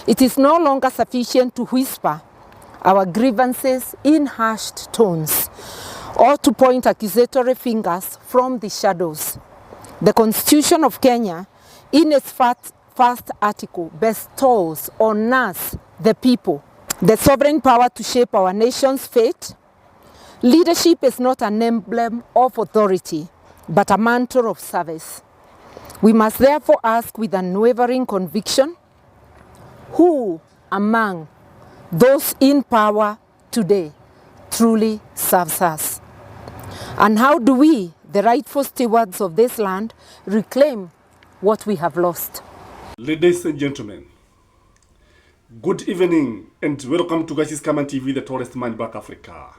It is no longer sufficient to whisper our grievances in hushed tones or to point accusatory fingers from the shadows. The Constitution of Kenya, in its first article, bestows on us, the people, the sovereign power to shape our nation's fate. Leadership is not an emblem of authority, but a mantle of service. We must therefore ask with unwavering conviction, who among those in power today truly serves us? And how do we, the rightful stewards of this land, reclaim what we have lost? Ladies and gentlemen, good evening and welcome to Guys Common TV, the tallest man in Black Africa.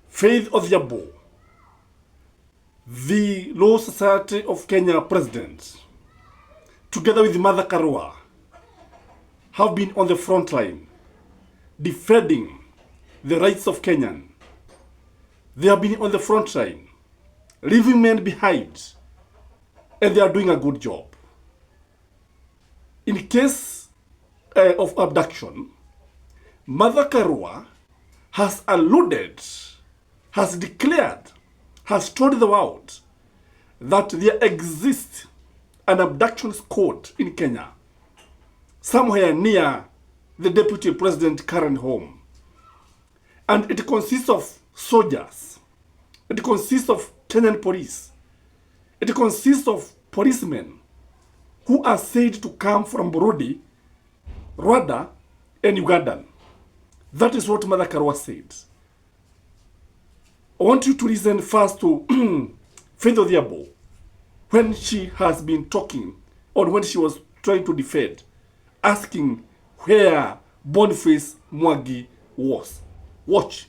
Faith Odhiambo, the Law Society of Kenya president, together with Martha Karua, have been on the front line defending the rights of Kenyans. They have been on the front line, leaving men behind, and they are doing a good job. In case of abduction, Martha Karua has alluded, has declared, has told the world that there exists an abductions court in Kenya, somewhere near the Deputy President current home. And it consists of soldiers. It consists of Kenyan police. It consists of policemen who are said to come from Burundi, Rwanda, and Uganda. That is what Martha Karua said. I want you to listen first to Faith Odhiambo when she has been talking, or when she was trying to defend, asking where Boniface Mwangi was. Watch.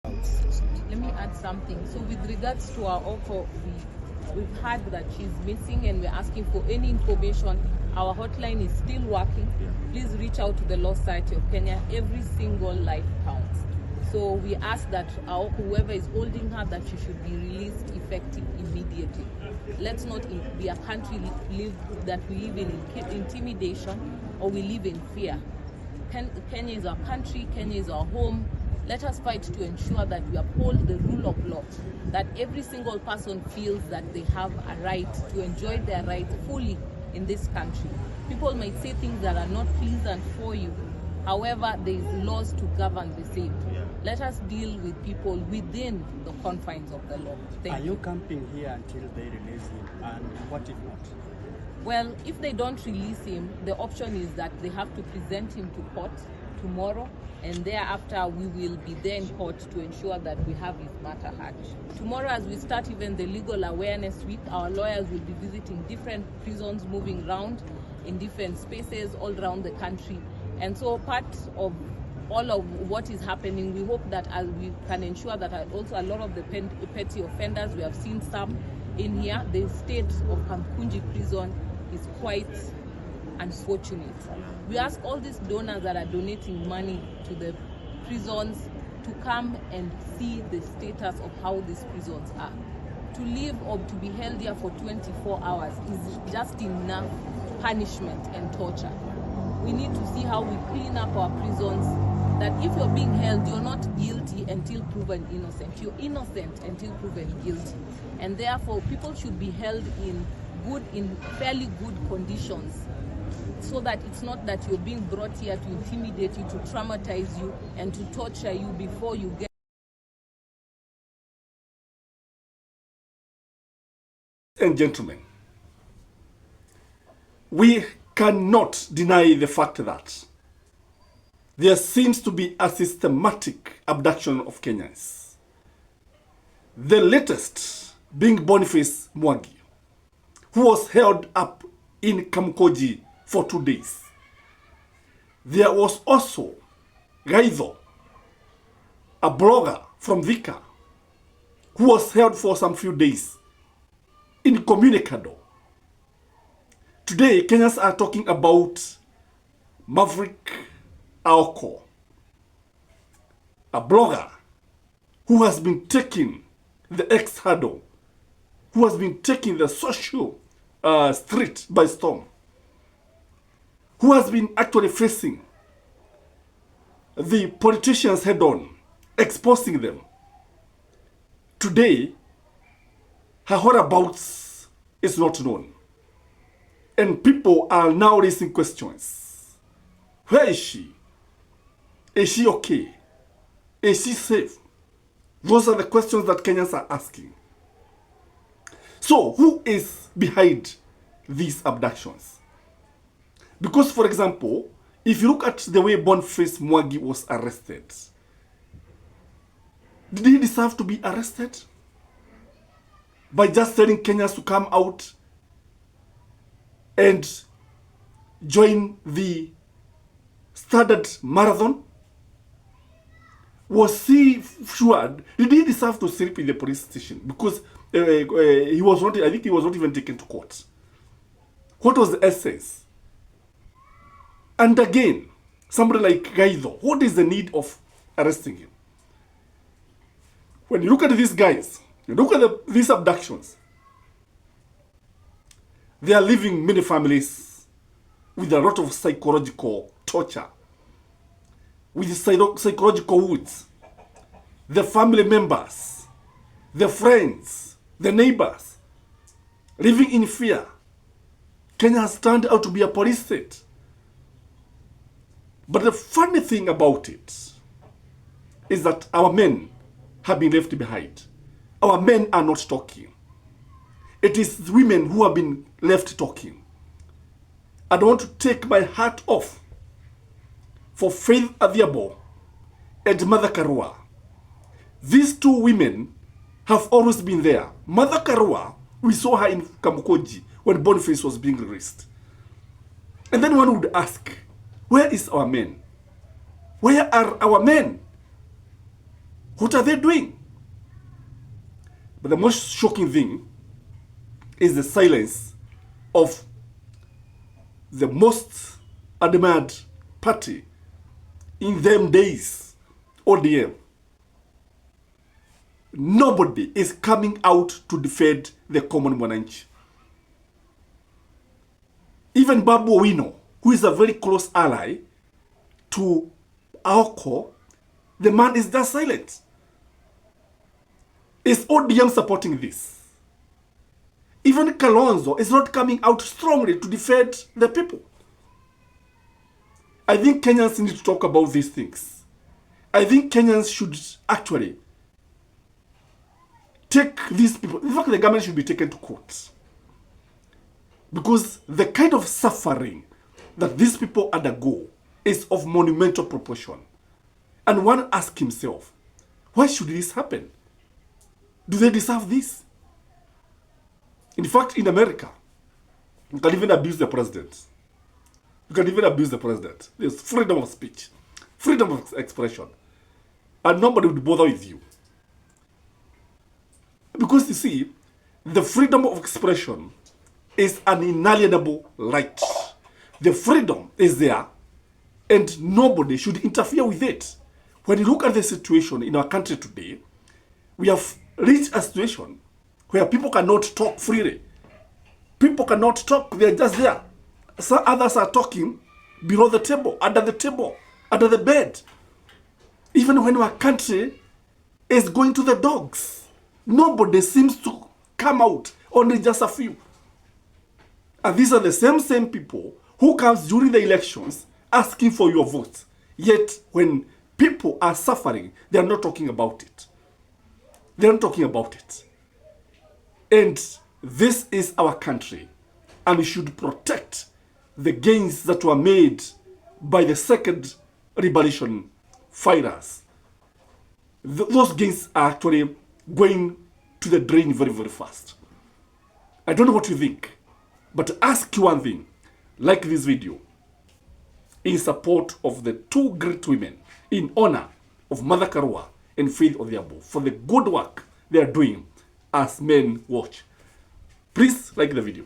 Let me add something. So with regards to our offer, we've heard that she's missing and we're asking for any information. Our hotline is still working. Please reach out to the Law Society of Kenya. Every single life counts. So we ask that whoever is holding her, that she should be released effective immediately. Let's not be a country that we live in intimidation or we live in fear. Kenya is our country, Kenya is our home. Let us fight to ensure that we uphold the rule of law, that every single person feels that they have a right to enjoy their rights fully in this country. People might say things that are not pleasant for you. However, there is laws to govern the same. Let us deal with people within the confines of the law. Are you camping here until they release him? And what if not? Well, if they don't release him, the option is that they have to present him to court tomorrow, and thereafter we will be there in court to ensure that we have his matter heard. Tomorrow, as we start even the legal awareness week, our lawyers will be visiting different prisons, moving around in different spaces all around the country. And so part of all of what is happening, we hope that as we can ensure that also a lot of the petty offenders, we have seen some in here. The state of Kamkunji prison is quite unfortunate. We ask all these donors that are donating money to the prisons to come and see the status of how these prisons are. To live or to be held here for 24 hours is just enough punishment and torture. We need to see how we clean up our prisons, that if you're being held, you're not guilty until proven innocent. You're innocent until proven guilty. And therefore, people should be held in fairly good conditions, so that it's not that you're being brought here to intimidate you, to traumatize you, and to torture you before you get. And gentlemen, we cannot deny the fact that there seems to be a systematic abduction of Kenyans. The latest being Boniface Mwangi, who was held up in Kamkoji for 2 days. There was also Gaido, a blogger from Vika, who was held for some few days in Communicado. Today, Kenyans are talking about Maverick Aoko, a blogger who has been taking the X-Hurdle, who has been taking the social street by storm. who has been actually facing the politicians head on, exposing them. Today, her whereabouts is not known. And people are now raising questions. Where is she? Is she okay? Is she safe? Those are the questions that Kenyans are asking. So, who is behind these abductions? Because, for example, if you look at the way Boniface Mwangi was arrested, did he deserve to be arrested? By just telling Kenyans to come out and join the standard marathon? Was he sure? Did he deserve to sleep in the police station? Because he was not, I think he was not even taken to court. What was the essence? And again, somebody like Gaido, what is the need of arresting him? When you look at these guys, you look at these abductions, they are leaving many families with a lot of psychological torture, with psychological wounds. The family members, the friends, the neighbors, living in fear. Kenya has turned out to be a police state. But the funny thing about it is that our men have been left behind. Our men are not talking. It is women who have been left talking. I don't want to take my hat off for Faith Odhiambo and Martha Karua. These two women have always been there. Martha Karua, we saw her in Kamukoji when Boniface was being released. And then one would ask, where is our men? Where are our men? What are they doing? But the most shocking thing is the silence of the most admired party in them days, ODM. Nobody is coming out to defend the common mwananchi. Even Babu Owino, who is a very close ally to Aoko, the man is just silent. Is ODM supporting this? Even Kalonzo is not coming out strongly to defend the people. I think Kenyans need to talk about these things. I think Kenyans should actually take these people. In fact, the government should be taken to court. Because the kind of suffering that these people undergo is of monumental proportion. And one asks himself, why should this happen? Do they deserve this? In fact, in America, you can even abuse the president. You can even abuse the president. There's freedom of speech, freedom of expression. And nobody would bother with you. Because you see, the freedom of expression is an inalienable right. The freedom is there, and nobody should interfere with it. When you look at the situation in our country today, we have reached a situation where people cannot talk freely. People cannot talk, they're just there. Some others are talking below the table, under the bed. Even when our country is going to the dogs, nobody seems to come out, only just a few. And these are the same people who comes during the elections asking for your vote. Yet when people are suffering, they are not talking about it. They are not talking about it. And this is our country. And we should protect the gains that were made by the second revolution fighters. Those gains are actually going to the drain very, very fast. I don't know what you think, but ask you one thing. Like this video in support of the two great women in honor of Martha Karua and Faith Odhiambo for the good work they are doing as men watch. Please like the video.